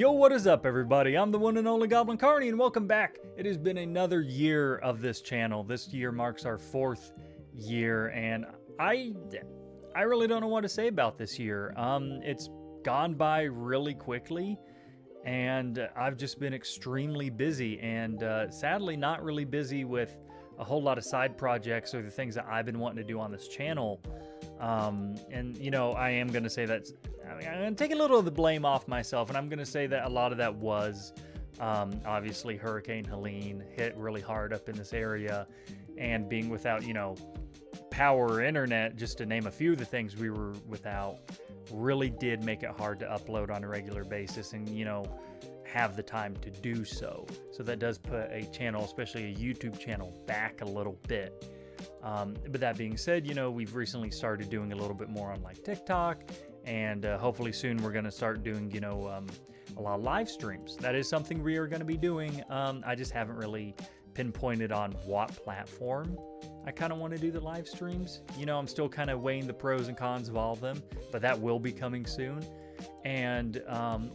Yo, what is up, everybody? I'm the one and only Goblin Carny, and welcome back. It has been another year of this channel. This year marks our 4th year, and I really don't know what to say about this year. It's gone by really quickly, and I've just been extremely busy, and sadly not really busy with a whole lot of side projects or the things that I've been wanting to do on this channel. And you know, I am going to say that I'm going to take a little of the blame off myself, and I'm going to say that a lot of that was obviously Hurricane Helene hit really hard up in this area, and being without, you know, power or internet, just to name a few of the things we were without, really did make it hard to upload on a regular basis and, you know, have the time to do so. So that does put a channel, especially a YouTube channel, back a little bit. But that being said, you know, we've recently started doing a little bit more on like TikTok, and hopefully soon we're going to start doing, you know, a lot of live streams. That is something we are going to be doing. I just haven't really pinpointed on what platform I kind of want to do the live streams. You know, I'm still kind of weighing the pros and cons of all of them, but that will be coming soon. And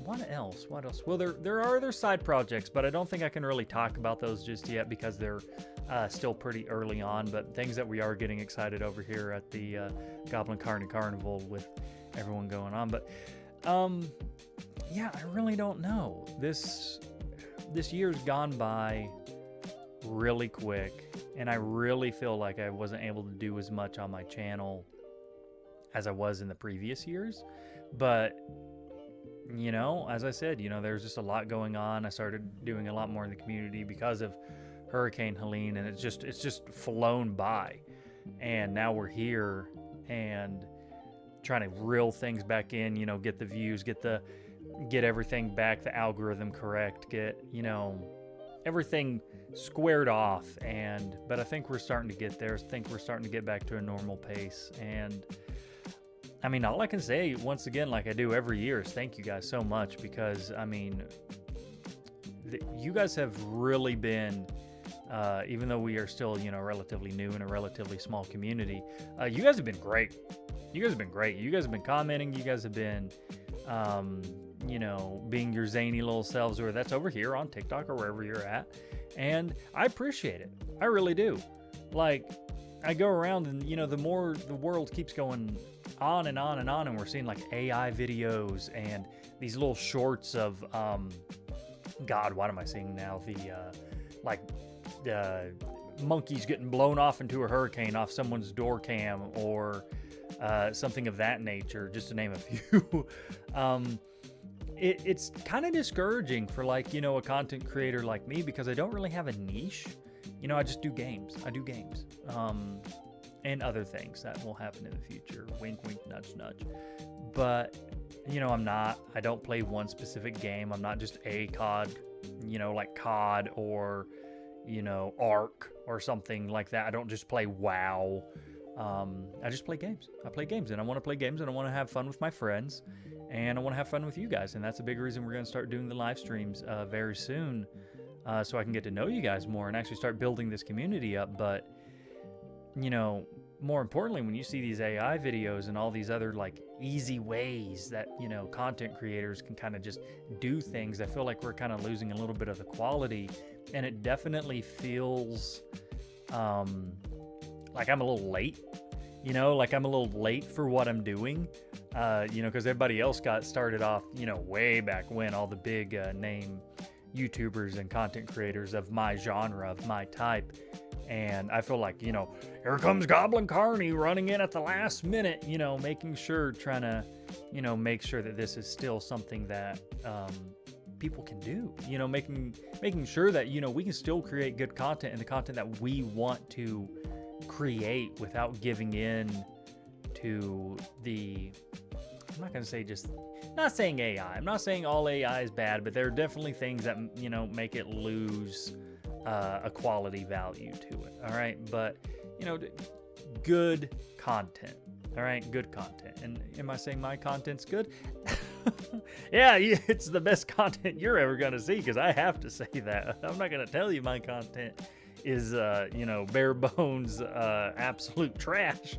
what else? Well, there are other side projects, but I don't think I can really talk about those just yet because they're still pretty early on. But things that we are getting excited over here at the Goblin Carny Carnival with everyone going on. But yeah, I really don't know. This year's gone by really quick, and I really feel like I wasn't able to do as much on my channel as I was in the previous years. But you know, as I said, you know, there's just a lot going on. I started doing a lot more in the community because of Hurricane Helene, and it's just flown by. And now we're here and trying to reel things back in, you know, get the views, get everything back, the algorithm correct, get, you know, everything squared off. But I think we're starting to get there. I think we're starting to get back to a normal pace. And I mean, all I can say, once again, like I do every year, is thank you guys so much, because, I mean, you guys have really been, even though we are still, you know, relatively new in a relatively small community, you guys have been great. You guys have been great. You guys have been commenting. You guys have been, you know, being your zany little selves, or that's over here on TikTok or wherever you're at. And I appreciate it. I really do. Like, I go around and, you know, the more the world keeps going on and on and on, and we're seeing like AI videos and these little shorts of God, what am I seeing now? The monkeys getting blown off into a hurricane off someone's door cam, or something of that nature, just to name a few. It's kind of discouraging for, like, you know, a content creator like me, because I don't really have a niche. You know, I just do games. I do games. And other things that will happen in the future. Wink, wink, nudge, nudge. But, you know, I don't play one specific game. I'm not just a COD, you know, like COD or, you know, ARK or something like that. I don't just play WoW. I just play games. I play games, and I want to play games, and I want to have fun with my friends, and I want to have fun with you guys. And that's a big reason we're going to start doing the live streams very soon, so I can get to know you guys more and actually start building this community up. But, you know, more importantly, when you see these AI videos and all these other, like, easy ways that, you know, content creators can kind of just do things, I feel like we're kind of losing a little bit of the quality. And it definitely feels like I'm a little late, you know, like I'm a little late for what I'm doing, you know, because everybody else got started off, you know, way back when, all the big name YouTubers and content creators of my genre, of my type. And I feel like, you know, here comes Goblin Carny running in at the last minute, you know, trying to, you know, make sure that this is still something that people can do, you know, making sure that, you know, we can still create good content, and the content that we want to create without giving in to I'm not going to say not saying AI. I'm not saying all AI is bad, but there are definitely things that, you know, make it lose a quality value to it. All right. But, you know, good content. All right. Good content. And am I saying my content's good? Yeah, it's the best content you're ever going to see, because I have to say that. I'm not going to tell you my content is, you know, bare bones, absolute trash,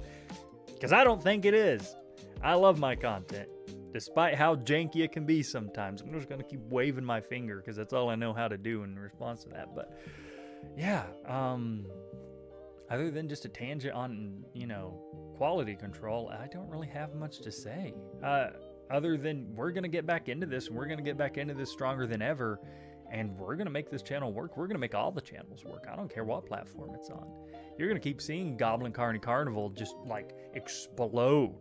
because I don't think it is. I love my content. despite how janky it can be sometimes. I'm just going to keep waving my finger because that's all I know how to do in response to that. But yeah, other than just a tangent on, quality control, I don't really have much to say. Other than we're going to get back into this, and we're going to get back into this stronger than ever, and we're going to make this channel work. We're going to make all the channels work. I don't care what platform it's on. You're going to keep seeing Goblin Carny Carnival just like explode.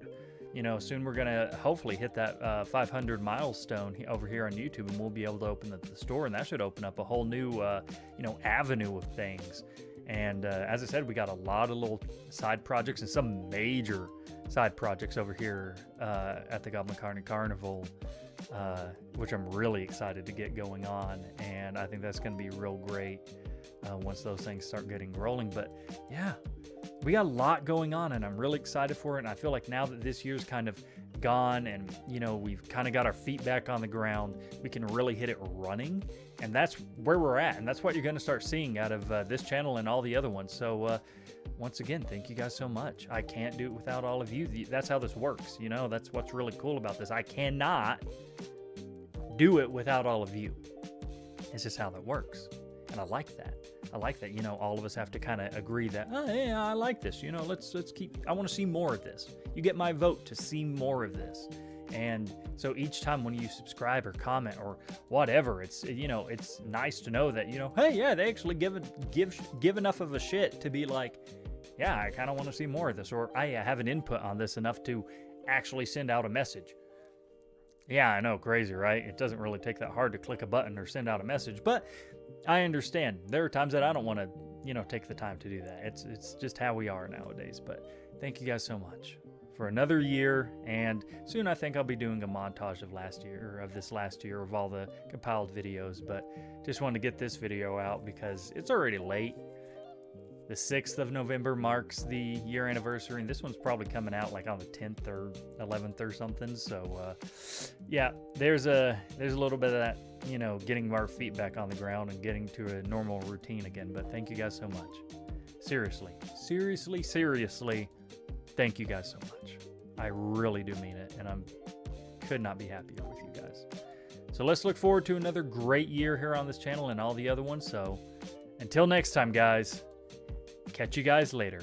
Soon we're going to hopefully hit that 500 milestone over here on YouTube, and we'll be able to open the store, and that should open up a whole new, avenue of things. And as I said, we got a lot of little side projects and some major side projects over here at the Goblin Carny Carnival, which I'm really excited to get going on. And I think that's going to be real great once those things start getting rolling. But yeah, we got a lot going on, and I'm really excited for it. And I feel like now that this year's kind of gone and, we've kind of got our feet back on the ground, we can really hit it running. And that's where we're at. And that's what you're going to start seeing out of this channel and all the other ones. So once again, thank you guys so much. I can't do it without all of you. That's how this works. That's what's really cool about this. I cannot do it without all of you. It's just how that works. And I like that. All of us have to kind of agree that, oh, yeah, I like this. Let's keep, I want to see more of this. You get my vote to see more of this. And so each time when you subscribe or comment or whatever, it's nice to know that, hey, yeah, they actually give enough of a shit to be like, yeah, I kind of want to see more of this, or I have an input on this enough to actually send out a message. Yeah, I know, crazy, right? It doesn't really take that hard to click a button or send out a message, but I understand. There are times that I don't want to, take the time to do that. It's just how we are nowadays. But thank you guys so much for another year, and soon I think I'll be doing a montage of this last year of all the compiled videos. But just wanted to get this video out because it's already late. The 6th of November marks the year anniversary, and this one's probably coming out like on the 10th or 11th or something. So yeah, there's a little bit of that, getting our feet back on the ground and getting to a normal routine again. But thank you guys so much. Seriously, thank you guys so much. I really do mean it, and could not be happier with you guys. So let's look forward to another great year here on this channel and all the other ones. So until next time, guys, catch you guys later.